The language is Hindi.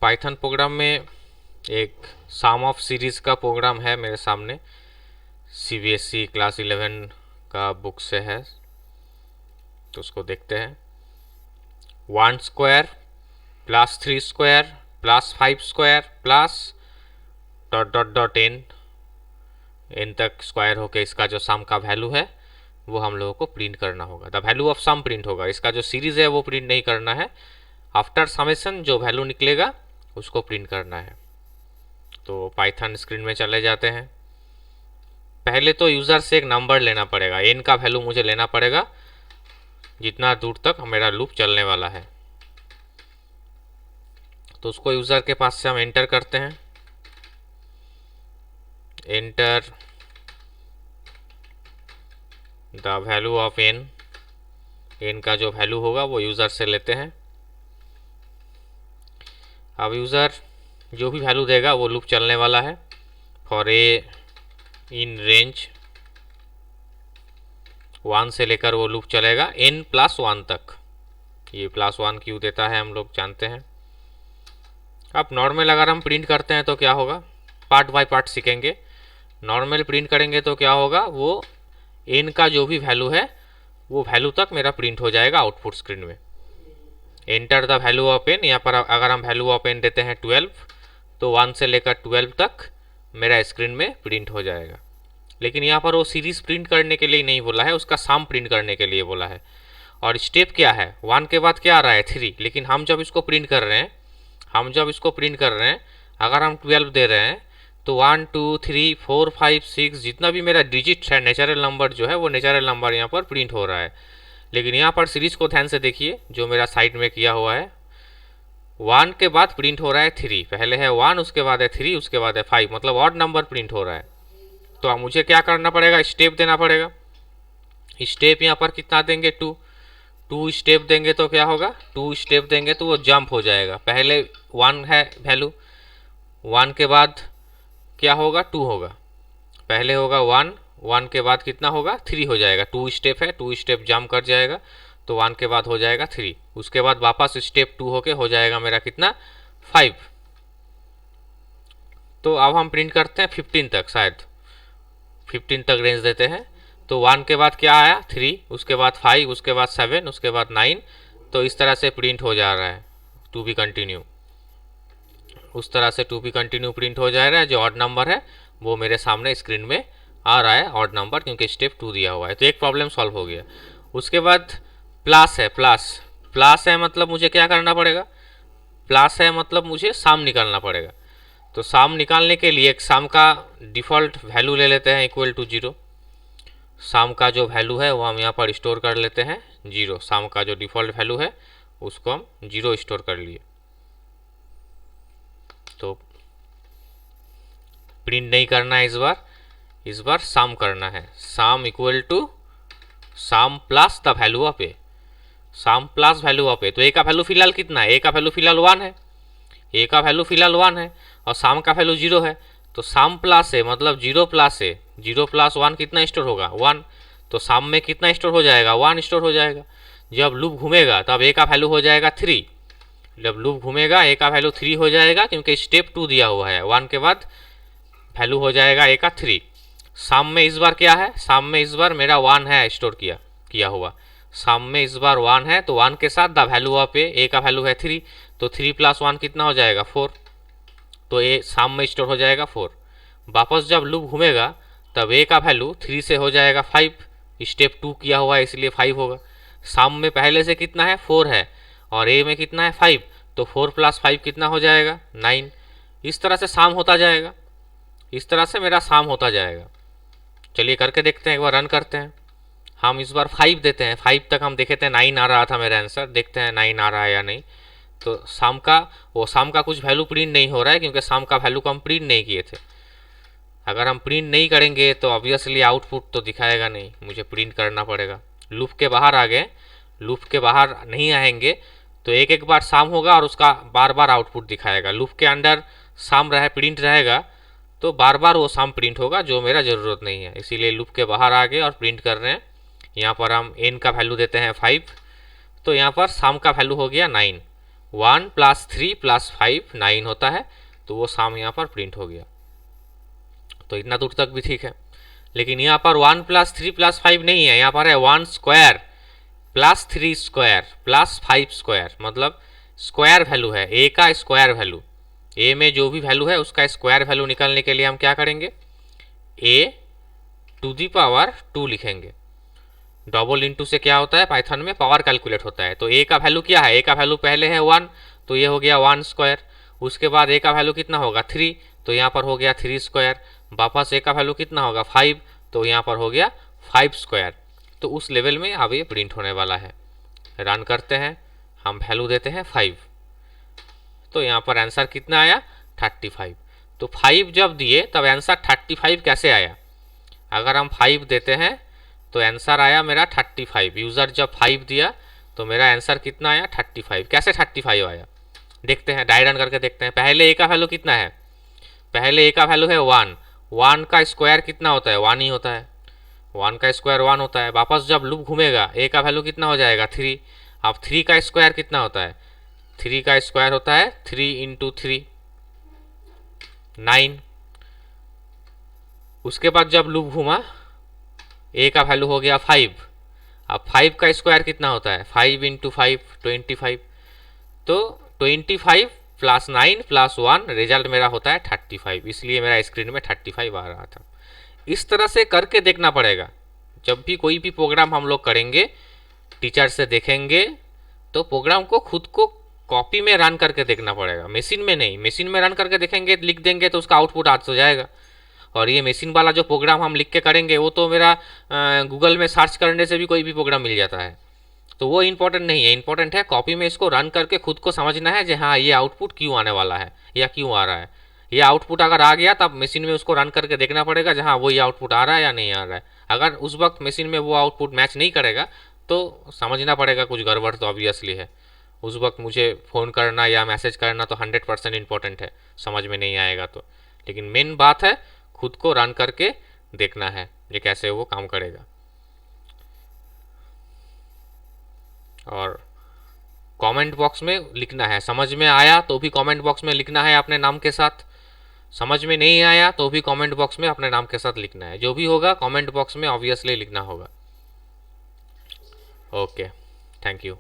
पाइथन प्रोग्राम में एक सम ऑफ सीरीज़ का प्रोग्राम है मेरे सामने। सीबीएसई क्लास 11 का बुक से है, तो उसको देखते हैं। 1 square plus 3 square plus 5 square plus dot dot dot n तक स्क्वायर होके इसका जो सम का वैल्यू है वो हम लोगों को प्रिंट करना होगा। The value of sum print होगा, इसका जो सीरीज़ है वो प्रिंट नहीं करना है। आफ्टर समेशन जो वैल्यू निकलेगा उसको प्रिंट करना है। तो पाइथन स्क्रीन में चले जाते हैं। पहले तो यूज़र से एक नंबर लेना पड़ेगा, एन का वैल्यू मुझे लेना पड़ेगा जितना दूर तक मेरा लूप चलने वाला है। तो उसको यूज़र के पास से हम एंटर करते हैं। Enter the value of n, n का जो वैल्यू होगा वो यूज़र से लेते हैं। अब यूज़र जो भी वैल्यू देगा वो लूप चलने वाला है। फॉर ए इन रेंज 1 से लेकर वो लूप चलेगा n+1 तक। ये +1 क्यों देता है हम लोग जानते हैं। अब नॉर्मल अगर हम प्रिंट करते हैं तो क्या होगा, पार्ट बाय पार्ट सीखेंगे। नॉर्मल प्रिंट करेंगे तो क्या होगा, वो n का जो भी वैल्यू है वो वैल्यू तक मेरा प्रिंट हो जाएगा आउटपुट स्क्रीन में। Enter the value of n, यहाँ पर अगर हम वैल्यू ऑफ n देते हैं 12, तो 1 से लेकर 12 तक मेरा स्क्रीन में प्रिंट हो जाएगा। लेकिन यहाँ पर वो सीरीज प्रिंट करने के लिए नहीं बोला है, उसका सम प्रिंट करने के लिए बोला है। और स्टेप क्या है, 1 के बाद क्या आ रहा है 3। लेकिन हम जब इसको प्रिंट कर रहे हैं, अगर हम 12 दे रहे हैं तो 1 2 3 4 5 6 जितना भी मेरा डिजिट है, नेचुरल नंबर जो है वो नेचुरल नंबर यहाँ पर प्रिंट हो रहा है। लेकिन यहाँ पर सीरीज को ध्यान से देखिए, जो मेरा साइड में किया हुआ है, 1 के बाद प्रिंट हो रहा है 3। पहले है 1, उसके बाद है 3, उसके बाद है 5, मतलब ऑड नंबर प्रिंट हो रहा है। तो अब मुझे क्या करना पड़ेगा, स्टेप देना पड़ेगा। स्टेप यहाँ पर कितना देंगे, 2 स्टेप देंगे तो क्या होगा, 2 स्टेप देंगे तो वो जंप हो जाएगा। पहले 1 है वैल्यू, 1 के बाद क्या होगा, 2 होगा। पहले होगा 1 के बाद कितना होगा, 3 हो जाएगा। 2 स्टेप है, 2 स्टेप जंप कर जाएगा तो 1 के बाद हो जाएगा 3। उसके बाद वापस स्टेप 2 होके हो जाएगा मेरा कितना, 5। तो अब हम प्रिंट करते हैं 15 तक, शायद 15 तक रेंज देते हैं। तो 1 के बाद क्या आया, 3, उसके बाद 5, उसके बाद 7, उसके बाद 9। तो इस तरह से प्रिंट हो जा रहा है टू बी कंटिन्यू। उस तरह से टू बी कंटिन्यू प्रिंट हो जा रहा है। जो ऑड नंबर है वो मेरे सामने स्क्रीन में आ रहा है, ऑड नंबर, क्योंकि स्टेप 2 दिया हुआ है। तो एक प्रॉब्लम सॉल्व हो गया। उसके बाद प्लस है, प्लस है मतलब मुझे क्या करना पड़ेगा, प्लस है मतलब मुझे सम निकालना पड़ेगा। तो सम निकालने के लिए एक सम का डिफ़ॉल्ट वैल्यू ले लेते हैं इक्वल टू 0। सम का जो वैल्यू है वो हम यहाँ पर स्टोर कर लेते हैं 0। सम का जो डिफ़ॉल्ट वैल्यू है उसको हम 0 स्टोर कर लिए। तो प्रिंट नहीं करना है इस बार सम करना है। Sum equal to sum plus the value of A, sum plus value of A. तो ए का वैल्यू फिलहाल कितना है, ए का वैल्यू फिलहाल 1 है, ए का वैल्यू फिलहाल 1 है और सम का वैल्यू 0 है। तो सम प्लस ए मतलब 0 प्लस ए, 0 प्लस 1 कितना स्टोर होगा, 1। तो सम में कितना स्टोर हो जाएगा, 1 स्टोर हो जाएगा। जब लूप घूमेगा तब ए का वैल्यू हो जाएगा 3। जब लूप घूमेगा ए का वैल्यू 3 हो जाएगा, क्योंकि स्टेप 2 दिया हुआ है। 1 के बाद वैल्यू हो जाएगा ए का 3। सम में इस बार क्या है, सम में इस बार मेरा 1 है स्टोर किया हुआ। सम में इस बार 1 है, तो 1 के साथ द वैल्यू ऑफ ए का वैल्यू है 3। तो 3 + 1 कितना हो जाएगा, 4। तो ए सम में स्टोर हो जाएगा 4। वापस जब लूप घूमेगा तब ए का वैल्यू 3 से हो जाएगा 5। स्टेप 2 किया हुआ है इसलिए 5 होगा। सम में पहले से कितना है, 4 है, और ए में कितना है, 5। तो 4 + 5 कितना हो जाएगा, 9। इस तरह से सम होता जाएगा, इस तरह से मेरा सम होता जाएगा। चलिए करके देखते हैं, एक बार रन करते हैं। हम इस बार 5 देते हैं, 5 तक हम देखे थे 9 आ रहा था मेरा आंसर। देखते हैं 9 आ रहा है या नहीं। तो सम का कुछ वैल्यू प्रिंट नहीं हो रहा है, क्योंकि सम का वैल्यू को हम प्रिंट नहीं किए थे। अगर हम प्रिंट नहीं करेंगे तो ऑब्वियसली आउटपुट तो दिखाएगा नहीं, मुझे प्रिंट करना पड़ेगा। लूप के बाहर आ गए, लूप के बाहर नहीं आएंगे तो एक एक बार सम होगा और उसका बार बार आउटपुट दिखाएगा। लूप के अंदर सम प्रिंट रहेगा तो बार बार वो सम प्रिंट होगा, जो मेरा ज़रूरत नहीं है। इसीलिए लूप के बाहर आ गए और प्रिंट कर रहे हैं। यहाँ पर हम एन का वैल्यू देते हैं 5, तो यहाँ पर सम का वैल्यू हो गया 9। 1 प्लस 3 प्लस 5 9 होता है, तो वो सम यहाँ पर प्रिंट हो गया। तो इतना दूर तक भी ठीक है। लेकिन यहाँ पर 1 प्लस 3 प्लस 5 नहीं है, यहाँ पर है 1 square plus 3 square plus 5 square, मतलब स्क्वायर वैल्यू है, ए का स्क्वायर वैल्यू। ए में जो भी वैल्यू है उसका स्क्वायर वैल्यू निकालने के लिए हम क्या करेंगे, ए टू दी पावर 2 लिखेंगे। डबल इंटू से क्या होता है, पाइथन में पावर कैलकुलेट होता है। तो ए का वैल्यू क्या है, ए का वैल्यू पहले है 1, तो ये हो गया 1 स्क्वायर। उसके बाद ए का वैल्यू कितना होगा 3, तो यहाँ पर हो गया 3 स्क्वायर। वापस ए का वैल्यू कितना होगा 5, तो यहाँ पर हो गया 5 स्क्वायर। तो उस लेवल में अब ये प्रिंट होने वाला है। रन करते हैं, हम वैल्यू देते हैं 5, तो यहाँ पर आंसर कितना आया 35। तो 5 जब दिए तब आंसर 35 कैसे आया, अगर हम 5 देते हैं तो आंसर आया मेरा 35। यूज़र जब 5 दिया तो मेरा आंसर कितना आया 35। कैसे 35 आया देखते हैं, डायरन करके देखते हैं। पहले ए का वैल्यू कितना है, पहले ए का वैल्यू है 1, 1 का स्क्वायर कितना होता है 1 ही होता है, 1 का स्क्वायर 1 होता है। वापस जब लूप घूमेगा ए का वैल्यू कितना हो जाएगा 3। अब 3 का स्क्वायर कितना होता है, 3 का स्क्वायर होता है 3 इंटू 3 9। उसके बाद जब लूप घूमा ए का वैल्यू हो गया 5। अब 5 का स्क्वायर कितना होता है 5 इंटू 5 25। तो 25 प्लस 9 प्लस 1 रिजल्ट मेरा होता है 35, इसलिए मेरा स्क्रीन में 35 आ रहा था। इस तरह से करके देखना पड़ेगा। जब भी कोई भी प्रोग्राम हम लोग करेंगे, टीचर से देखेंगे, तो प्रोग्राम को खुद को कॉपी में रन करके देखना पड़ेगा, मशीन में नहीं। मशीन में रन करके देखेंगे, लिख देंगे तो उसका आउटपुट आ तो जाएगा। और ये मशीन वाला जो प्रोग्राम हम लिख के करेंगे वो तो मेरा गूगल में सर्च करने से भी कोई भी प्रोग्राम मिल जाता है, तो वो इंपॉर्टेंट नहीं है। इंपॉर्टेंट है कॉपी में इसको रन करके खुद को समझना है कि हाँ ये आउटपुट क्यों आने वाला है या क्यों आ रहा है। ये आउटपुट अगर आ गया तब मशीन में उसको रन करके देखना पड़ेगा जहाँ वो ये आउटपुट आ रहा है या नहीं आ रहा है। अगर उस वक्त मशीन में वो आउटपुट मैच नहीं करेगा तो समझना पड़ेगा कुछ गड़बड़ तो ऑब्वियसली है। उस वक्त मुझे फ़ोन करना या मैसेज करना तो 100% इंपॉर्टेंट है, समझ में नहीं आएगा तो। लेकिन मेन बात है खुद को रन करके देखना है ये कैसे वो काम करेगा। और कमेंट बॉक्स में लिखना है, समझ में आया तो भी कमेंट बॉक्स में लिखना है अपने नाम के साथ, समझ में नहीं आया तो भी कमेंट बॉक्स में अपने नाम के साथ लिखना है। जो भी होगा कमेंट बॉक्स में ऑब्वियसली लिखना होगा। Okay, thank you.